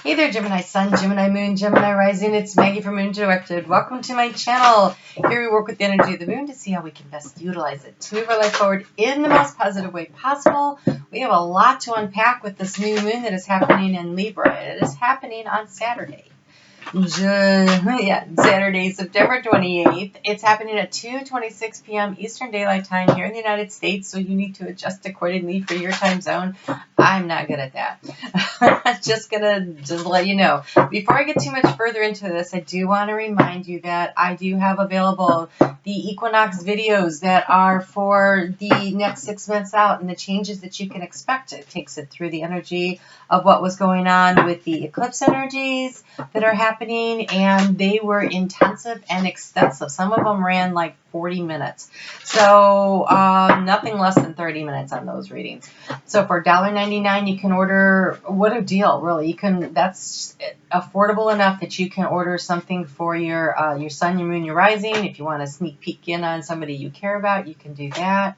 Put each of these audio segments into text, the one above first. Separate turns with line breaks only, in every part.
Hey there, Gemini Sun, Gemini Moon, Gemini Rising. It's Maggie from Moon Directed. Welcome to my channel. Here we work with the energy of the moon to see how we can best utilize it to move our life forward in the most positive way possible. We have a lot to unpack with this new moon that is happening in Libra. It is happening on Saturday. Saturday, September 28th. It's happening at 2:26 p.m. Eastern Daylight Time here in the United States, so you need to adjust accordingly for your time zone. I'm not good at that. I'm just gonna let you know. Before I get too much further into this, I do want to remind you that I do have available the Equinox videos that are for the next 6 months out and the changes that you can expect. It takes it through the energy of what was going on with the eclipse energies that are happening, and they were intensive and extensive. Some of them ran like 40 minutes. So nothing less than 30 minutes on those readings. So for $1.99 you can order, what a deal, really. You can, that's affordable enough that you can order something for your sun, your moon, your rising. If you want to sneak peek in on somebody you care about, you can do that.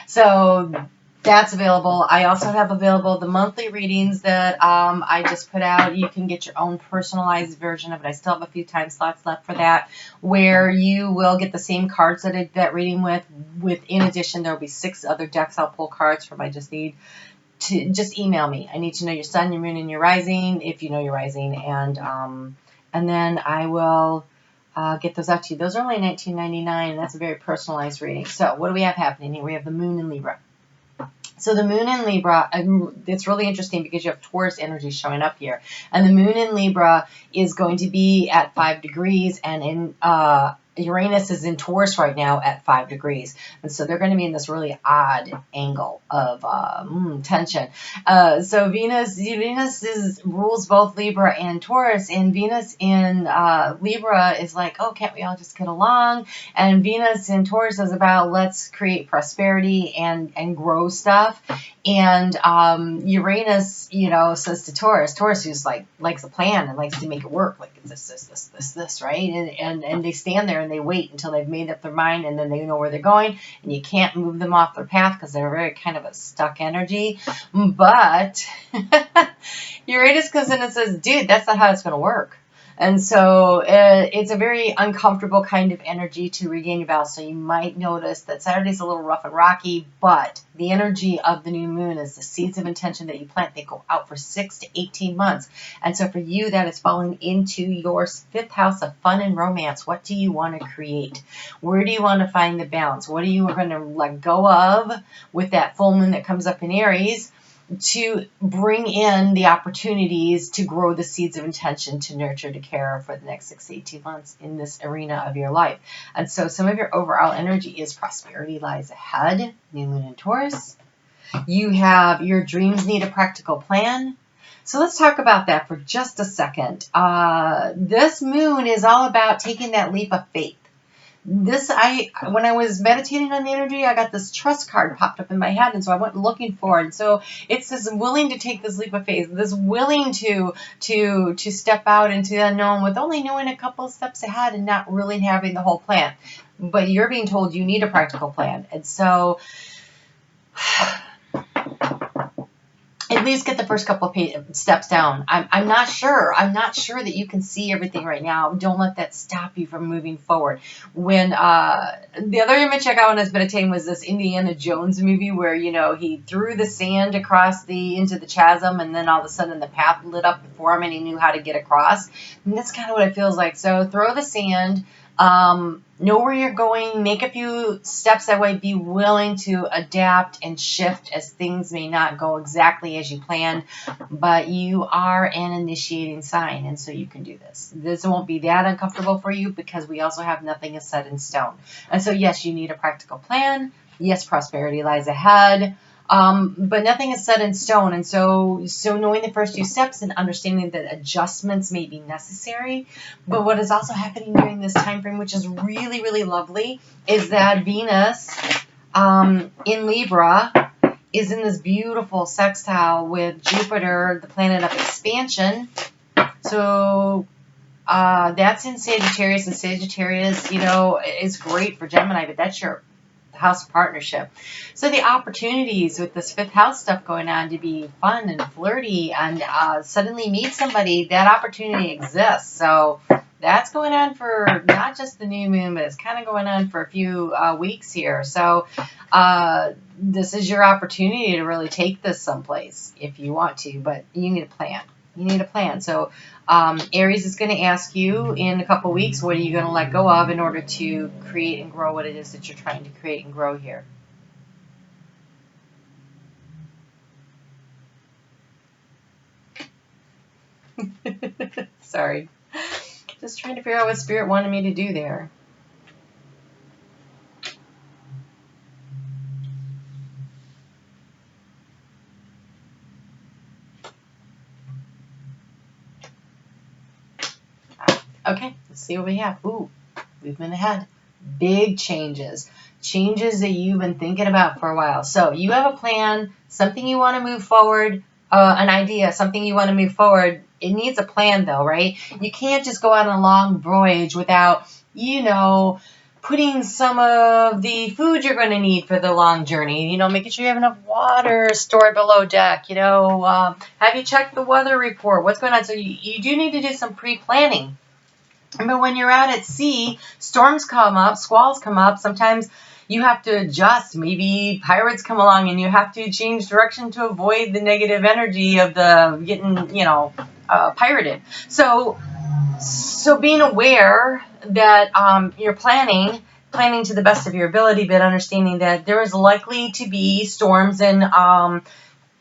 So that's available. I also have available the monthly readings that I just put out. You can get your own personalized version of it. I still have a few time slots left for that, where you will get the same cards that I did that reading with. In addition, there will be 6 other decks I'll pull cards from. I just need to just email me. I need to know your sun, your moon, and your rising, if you know your rising, and then I will get those out to you. Those are only $19.99. That's a very personalized reading. So what do we have happening here? We have the moon in Libra. So the moon in Libra, it's really interesting because you have Taurus energy showing up here. And the moon in Libra is going to be at 5 degrees, and in Uranus is in Taurus right now at 5 degrees. And so they're going to be in this really odd angle of tension. So Venus rules both Libra and Taurus, and Venus in Libra is like, oh, can't we all just get along? And Venus in Taurus is about, let's create prosperity and grow stuff. And Uranus, says to Taurus, who's likes a plan and likes to make it work, like this, right? And they stand there and they wait until they've made up their mind, and then they know where they're going, and you can't move them off their path because they're very kind of a stuck energy. But Uranus comes in and says, dude, that's not how it's going to work. And so it's a very uncomfortable kind of energy to regain your balance. So you might notice that Saturday's a little rough and rocky, but the energy of the new moon is the seeds of intention that you plant. They go out for 6 to 18 months. And so for you, that is falling into your 5th house of fun and romance. What do you want to create? Where do you want to find the balance? What are you going to let go of with that full moon that comes up in Aries, to bring in the opportunities to grow the seeds of intention, to nurture, to care for the next 6 to 18 months in this arena of your life. And so some of your overall energy is prosperity lies ahead, new moon in Taurus. You have your dreams need a practical plan. So let's talk about that for just a second. This moon is all about taking that leap of faith. When I was meditating on the energy, I got this trust card popped up in my head, and so I went looking for it. And so it's this willing to take this leap of faith, this willing to step out into the unknown with only knowing a couple of steps ahead and not really having the whole plan. But you're being told you need a practical plan, and so at least get the first couple of steps down. I'm not sure. I'm not sure that you can see everything right now. Don't let that stop you from moving forward. When the other image I got when I was meditating was this Indiana Jones movie where, he threw the sand across into the chasm, and then all of a sudden the path lit up before him and he knew how to get across. And that's kind of what it feels like. So throw the sand. Know where you're going, make a few steps that way, be willing to adapt and shift as things may not go exactly as you planned, but you are an initiating sign, and so you can do this. This won't be that uncomfortable for you because we also have nothing is set in stone. And so yes, you need a practical plan. Yes, prosperity lies ahead. But nothing is set in stone. And so knowing the first few steps and understanding that adjustments may be necessary. But what is also happening during this time frame, which is really, really lovely, is that Venus in Libra is in this beautiful sextile with Jupiter, the planet of expansion. So that's in Sagittarius, and Sagittarius, is great for Gemini, but that's house of partnership. So the opportunities with this 5th house stuff going on to be fun and flirty and suddenly meet somebody, that opportunity exists. So that's going on for not just the new moon, but it's kind of going on for a few weeks here. So this is your opportunity to really take this someplace if you want to, but you need a plan. You need a plan. So Aries is going to ask you in a couple weeks, what are you going to let go of in order to create and grow what it is that you're trying to create and grow here? Sorry. Just trying to figure out what Spirit wanted me to do there. Okay, let's see what we have. Ooh, movement ahead. Big changes. Changes that you've been thinking about for a while. So you have a plan, something you want to move forward, an idea, something you want to move forward. It needs a plan though, right? You can't just go on a long voyage without, you know, putting some of the food you're going to need for the long journey, you know, making sure you have enough water stored below deck, you know, have you checked the weather report? What's going on? So you do need to do some pre-planning. But when you're out at sea, storms come up, squalls come up. Sometimes you have to adjust. Maybe pirates come along and you have to change direction to avoid the negative energy of the getting, you know, pirated. So being aware that you're planning to the best of your ability, but understanding that there is likely to be storms and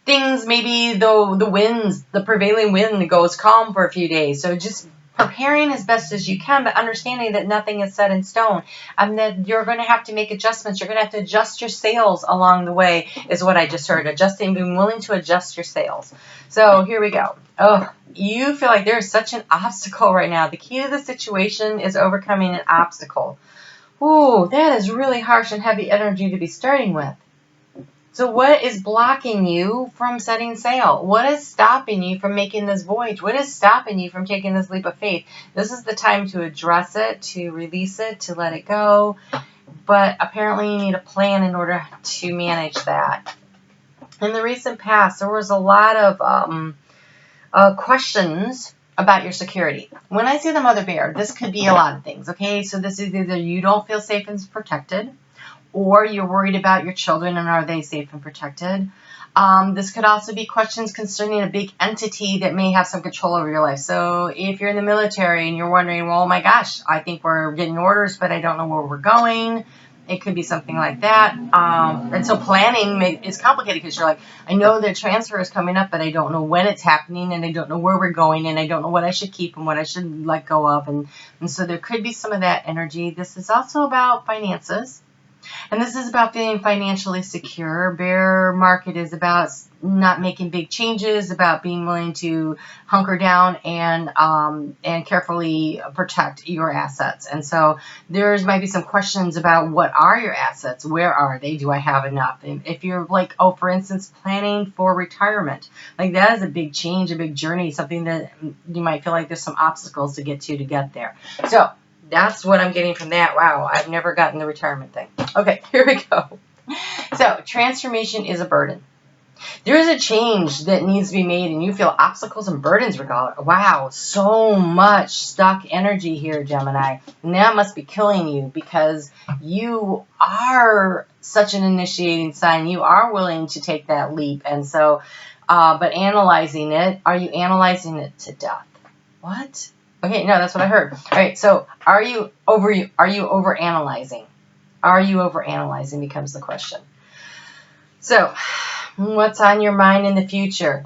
things, maybe though the prevailing wind goes calm for a few days. So just preparing as best as you can, but understanding that nothing is set in stone and that you're going to have to make adjustments. You're going to have to adjust your sails along the way is what I just heard. Adjusting, being willing to adjust your sails. So here we go. Oh, you feel like there's such an obstacle right now. The key to the situation is overcoming an obstacle. Ooh, that is really harsh and heavy energy to be starting with. So what is blocking you from setting sail? What is stopping you from making this voyage? What is stopping you from taking this leap of faith? This is the time to address it, to release it, to let it go. But apparently you need a plan in order to manage that. In the recent past, there was a lot of questions about your security. When I say the mother bear, this could be a lot of things, okay? So this is either you don't feel safe and protected, or you're worried about your children and are they safe and protected. This could also be questions concerning a big entity that may have some control over your life. So if you're in the military and you're wondering, well, oh my gosh, I think we're getting orders, but I don't know where we're going. It could be something like that. And so planning is complicated because you're like, I know the transfer is coming up, but I don't know when it's happening and I don't know where we're going and I don't know what I should keep and what I should let go of. And so there could be some of that energy. This is also about finances. And this is about feeling financially secure. Bear market is about not making big changes, about being willing to hunker down and carefully protect your assets. And so there might be some questions about what are your assets? Where are they? Do I have enough? And if you're like, oh, for instance, planning for retirement, like that is a big change, a big journey, something that you might feel like there's some obstacles to get there. So that's what I'm getting from that. Wow, I've never gotten the retirement thing. Okay, here we go. So, transformation is a burden. There is a change that needs to be made, and you feel obstacles and burdens regardless. Wow, so much stuck energy here, Gemini. And that must be killing you because you are such an initiating sign. You are willing to take that leap. And so, but analyzing it, are you analyzing it to death? What? Okay, no, that's what I heard. All right, so are you overanalyzing? Are you overanalyzing becomes the question. So, what's on your mind in the future?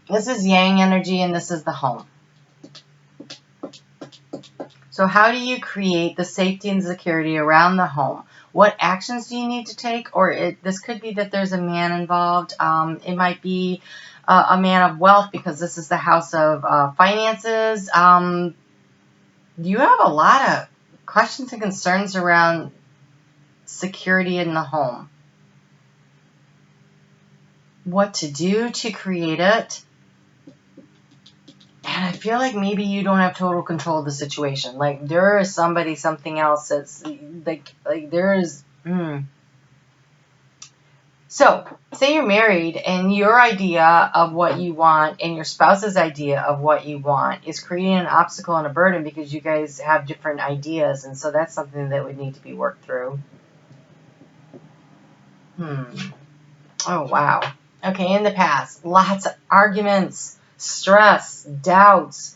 This is yang energy and this is the home. So how do you create the safety and security around the home? What actions do you need to take? Or this could be that there's a man involved. It might be a man of wealth because this is the house of finances. You have a lot of questions and concerns around security in the home. What to do to create it. And I feel like maybe you don't have total control of the situation. Like there is something else that's like there is. So, say you're married and your idea of what you want and your spouse's idea of what you want is creating an obstacle and a burden because you guys have different ideas, and so that's something that would need to be worked through. Oh, wow. Okay, in the past, lots of arguments, stress, doubts,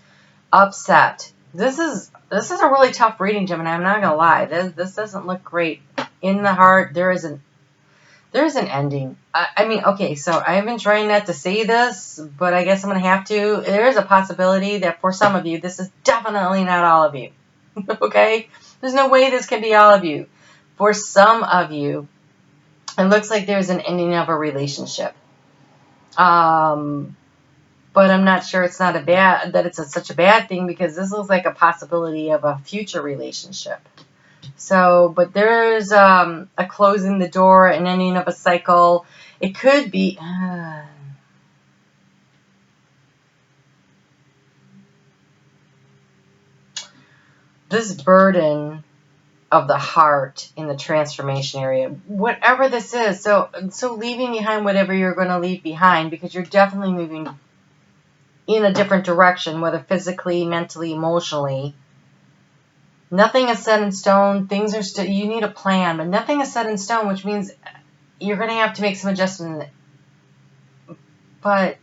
upset. This is a really tough reading, Gemini. I'm not gonna lie. This doesn't look great. In the heart, there is an ending. I mean, okay, so I've been trying not to say this, but I guess I'm gonna have to. There is a possibility that for some of you, this is definitely not all of you. Okay, there's no way this can be all of you. For some of you, it looks like there's an ending of a relationship. But I'm not sure it's not such a bad thing, because this looks like a possibility of a future relationship. So, but there's a closing the door, an ending of a cycle. It could be this burden of the heart in the transformation area, whatever this is. So leaving behind whatever you're going to leave behind, because you're definitely moving in a different direction, whether physically, mentally, emotionally. Nothing is set in stone. Things are still, you need a plan, but nothing is set in stone, which means you're going to have to make some adjustments. But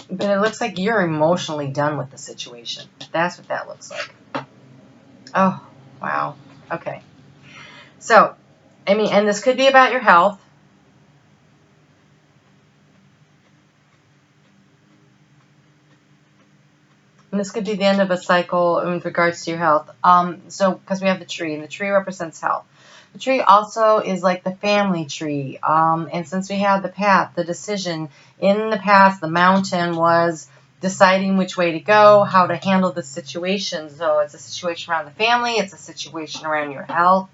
it looks like you're emotionally done with the situation. That's what that looks like. Oh, wow. Okay. So, I mean, and this could be about your health. And this could be the end of a cycle in regards to your health. So, because we have the tree, and the tree represents health. The tree also is like the family tree. And since we have the path, the decision, in the past, the mountain was deciding which way to go, how to handle the situation. So it's a situation around the family, it's a situation around your health,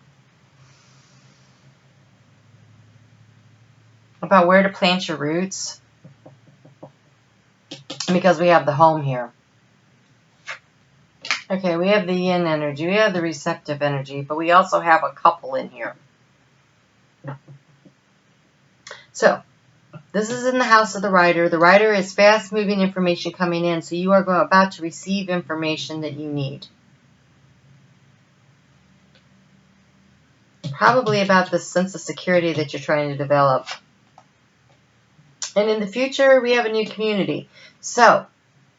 about where to plant your roots, because we have the home here. Okay, we have the yin energy, we have the receptive energy, but we also have a couple in here. So, this is in the house of the rider. The rider is fast-moving information coming in, so you are about to receive information that you need. Probably about the sense of security that you're trying to develop. And in the future, we have a new community. So,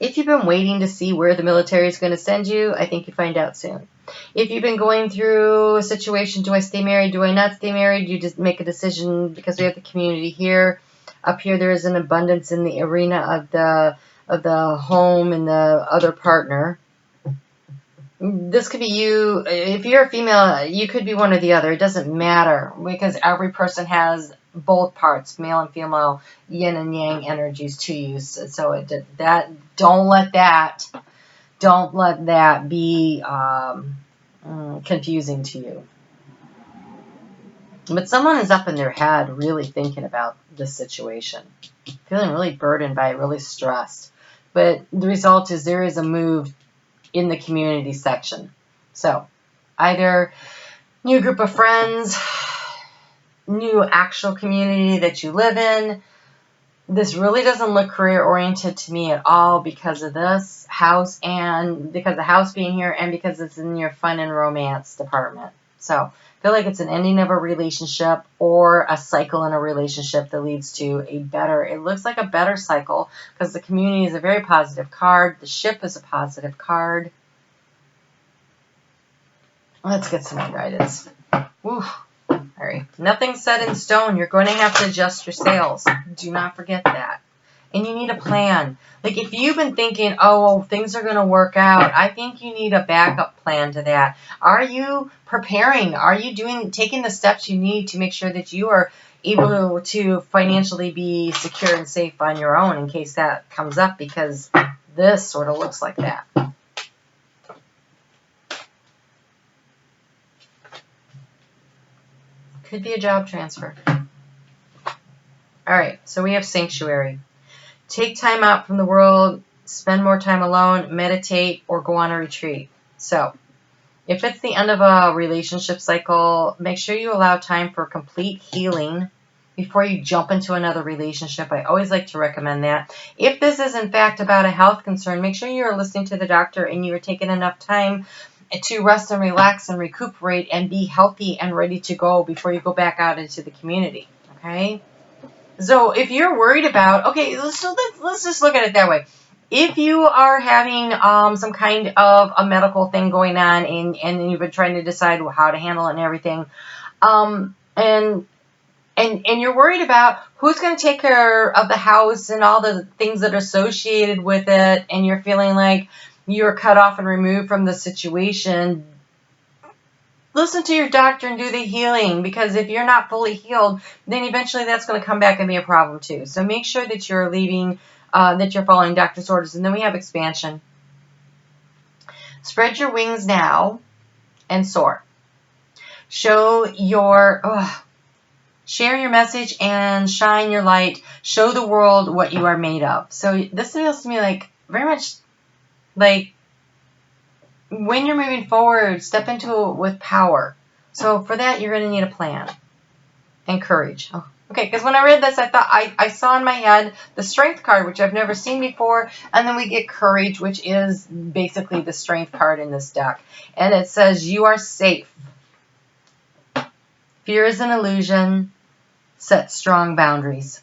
if you've been waiting to see where the military is going to send you, I think you find out soon. If you've been going through a situation, do I stay married, do I not stay married, you just make a decision, because we have the community here. Up here, there is an abundance in the arena of the home and the other partner. This could be you. If you're a female, you could be one or the other. It doesn't matter, because every person has both parts, male and female, yin and yang energies to you. So don't let that be confusing to you. But someone is up in their head really thinking about this situation, feeling really burdened by it, really stressed. But the result is there is a move in the community section. So either new group of friends, new actual community that you live in. This really doesn't look career-oriented to me at all, because of this house, and because of the house being here, and because it's in your fun and romance department. So I feel like it's an ending of a relationship, or a cycle in a relationship that leads to a better, it looks like a better cycle, because the community is a very positive card. The ship is a positive card. Let's get some more guidance. Woo. All right. Nothing's set in stone. You're going to have to adjust your sails. Do not forget that. And you need a plan. Like, if you've been thinking, oh, things are going to work out, I think you need a backup plan to that. Are you preparing? Are you taking the steps you need to make sure that you are able to financially be secure and safe on your own, in case that comes up? Because this sort of looks like that. Could be a job transfer. All right, so we have sanctuary. Take time out from the world, spend more time alone, meditate, or go on a retreat. So If it's the end of a relationship cycle, make sure you allow time for complete healing before you jump into another relationship. I always like to recommend that. If this is in fact about a health concern, make sure you're listening to the doctor and you're taking enough time to rest and relax and recuperate and be healthy and ready to go before you go back out into the community. Okay? So if you're worried about, okay, let's just look at it that way. If you are having some kind of a medical thing going on and you've been trying to decide how to handle it and everything, and you're worried about who's going to take care of the house and all the things that are associated with it, and you're feeling like you're cut off and removed from the situation, listen to your doctor and do the healing, because if you're not fully healed, then eventually that's going to come back and be a problem too. So make sure that you're that you're following doctor's orders. And then we have expansion. Spread your wings now and soar. Share your message and shine your light. Show the world what you are made of. So this feels to me like very much like when you're moving forward, step into it with power. So for that, you're going to need a plan and courage. Oh, okay, because when I read this, I thought I saw in my head the strength card, which I've never seen before, and then we get courage, which is basically the strength card in this deck. And it says, you are safe. Fear is an illusion. Set strong boundaries.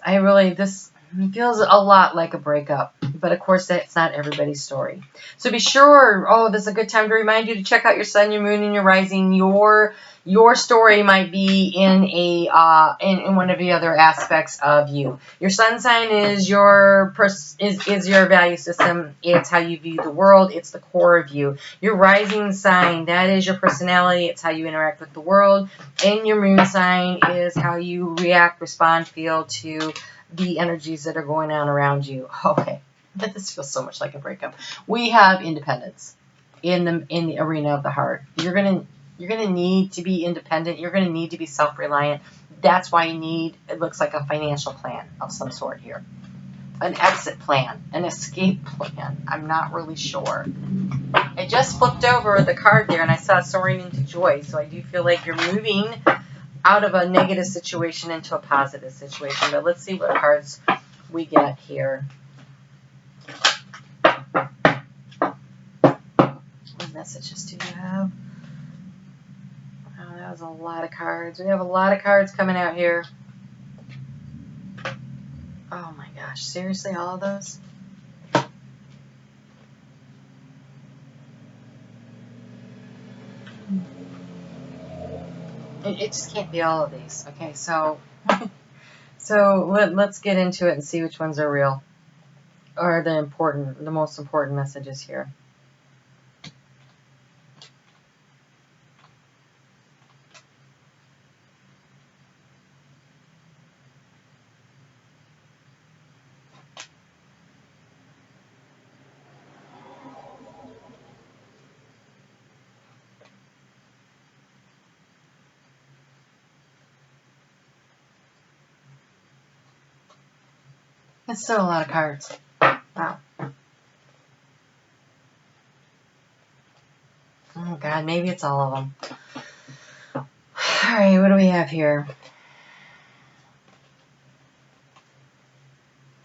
I really, this feels a lot like a breakup, but of course that's not everybody's story. So be sure, this is a good time to remind you to check out your sun, your moon, and your rising. Your story might be in in one of the other aspects of you. Your sun sign is your value system. It's how you view the world. It's the core of you. Your rising sign, that is your personality. It's how you interact with the world. And your moon sign is how you react, respond, feel to the energies that are going on around you. Okay, but this feels so much like a breakup. We have independence in the arena of the heart. You're gonna need to be independent. You're gonna need to be self-reliant. That's why you need, it looks like a financial plan of some sort here, an exit plan, an escape plan. I'm not really sure. I just flipped over the card there and I saw soaring into joy. So I do feel like you're moving out of a negative situation into a positive situation. But let's see what cards we get here. What messages do you have? Oh, that was a lot of cards. We have a lot of cards coming out here. Oh my gosh, seriously, all of those? It just can't be all of these. Okay, so let's get into it and see which ones are real, or the most important messages here. That's still a lot of cards. Wow. Oh God, maybe it's all of them. All right, what do we have here?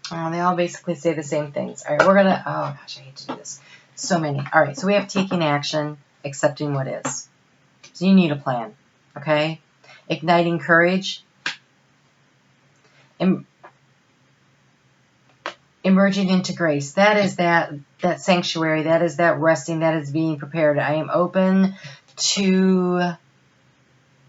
Oh, they all basically say the same things. All right, we're gonna, oh gosh, I hate to do this. So many. All right, so we have taking action, accepting what is. So you need a plan, okay? Igniting courage. Emerging into grace. That is that sanctuary. That is that resting. That is being prepared. I open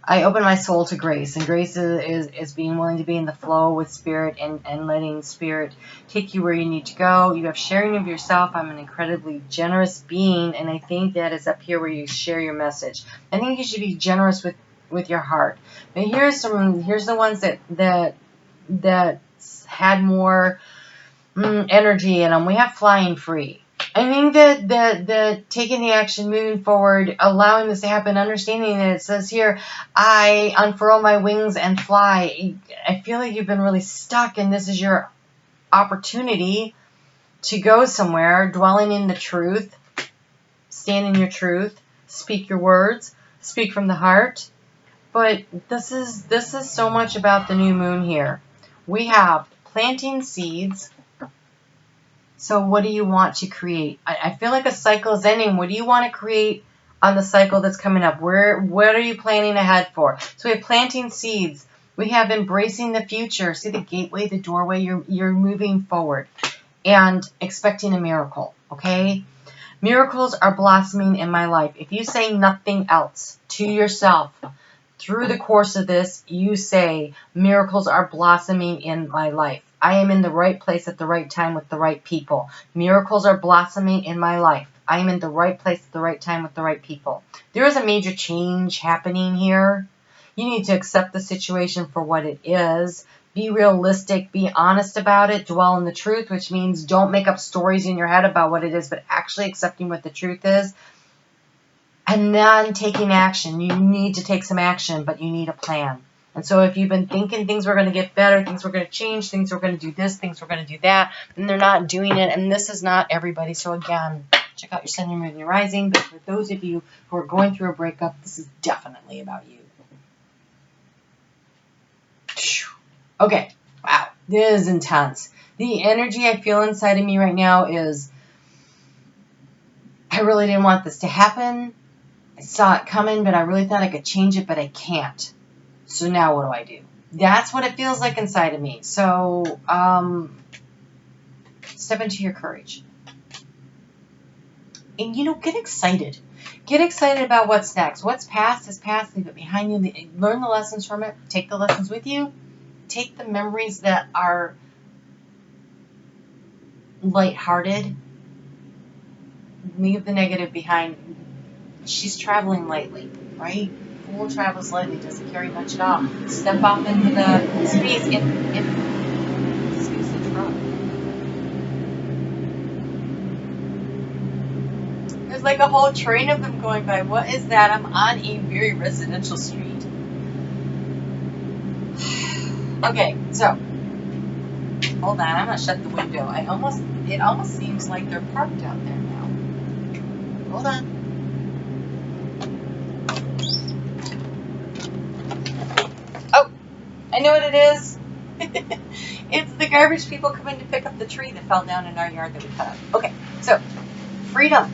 my soul to grace. And grace is being willing to be in the flow with spirit and letting spirit take you where you need to go. You have sharing of yourself. I'm an incredibly generous being. And I think that is up here where you share your message. I think you should be generous with your heart. But here's the ones that had more energy in them. We have flying free. I think that taking the action, moving forward, allowing this to happen, understanding that it says here, I unfurl my wings and fly. I feel like you've been really stuck, and this is your opportunity to go somewhere, dwelling in the truth, stand in your truth, speak your words, speak from the heart. But this is so much about the new moon here. We have planting seeds. So what do you want to create? I feel like a cycle is ending. What do you want to create on the cycle that's coming up? What are you planning ahead for? So we have planting seeds. We have embracing the future. See the gateway, the doorway. You're moving forward and expecting a miracle. Okay? Miracles are blossoming in my life. If you say nothing else to yourself through the course of this, you say miracles are blossoming in my life. I am in the right place at the right time with the right people. Miracles are blossoming in my life. I am in the right place at the right time with the right people. There is a major change happening here. You need to accept the situation for what it is. Be realistic. Be honest about it. Dwell in the truth, which means don't make up stories in your head about what it is, but actually accepting what the truth is. And then taking action. You need to take some action, but you need a plan. And so if you've been thinking things were going to get better, things were going to change, things were going to do this, things were going to do that, and they're not doing it, and this is not everybody. So again, check out your sun, your moon, and your rising. But for those of you who are going through a breakup, this is definitely about you. Okay, wow, this is intense. The energy I feel inside of me right now is, I really didn't want this to happen. I saw it coming, but I really thought I could change it, but I can't. So now what do I do? That's what it feels like inside of me. So step into your courage. And, get excited. Get excited about what's next. What's past is past. Leave it behind you. Learn the lessons from it. Take the lessons with you. Take the memories that are lighthearted. Leave the negative behind. She's traveling lightly, right? Fool travels lightly, doesn't carry much at all. Step off into the space and excuse the truck. There's like a whole train of them going by. What is that? I'm on a very residential street. Okay, so hold on. I'm gonna shut the window. It almost seems like they're parked out there now. Hold on. I know what it is. It's the garbage people coming to pick up the tree that fell down in our yard that we cut up. Okay, so freedom.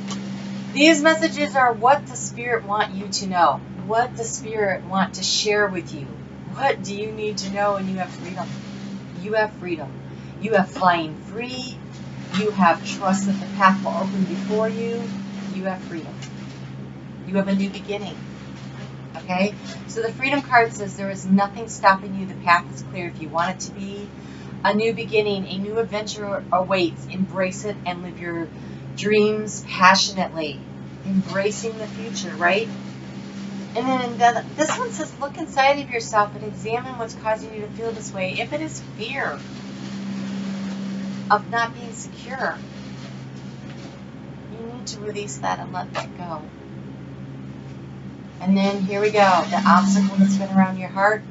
These messages are what the Spirit want you to know. What the Spirit want to share with you. What do you need to know when you have freedom? You have freedom. You have flying free. You have trust that the path will open before you. You have freedom. You have a new beginning. Okay, so the freedom card says there is nothing stopping you. The path is clear if you want it to be. A new beginning, a new adventure awaits. Embrace it and live your dreams passionately. Embracing the future, right? And then this one says look inside of yourself and examine what's causing you to feel this way. If it is fear of not being secure, you need to release that and let that go. And then here we go, the obstacle that's been around your heart.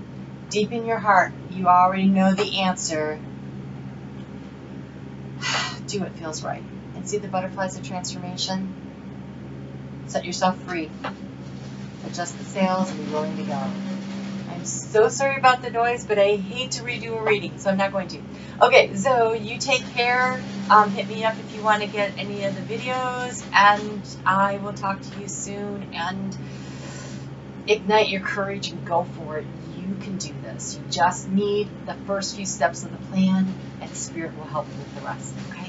Deep in your heart, you already know the answer. Do what feels right. And see the butterflies of transformation? Set yourself free. Adjust the sails and be willing to go. I'm so sorry about the noise, but I hate to redo a reading, so I'm not going to. Okay, so you take care. Hit me up if you want to get any of the videos, and I will talk to you soon. And ignite your courage and go for it. You can do this. You just need the first few steps of the plan, and Spirit will help you with the rest. Okay?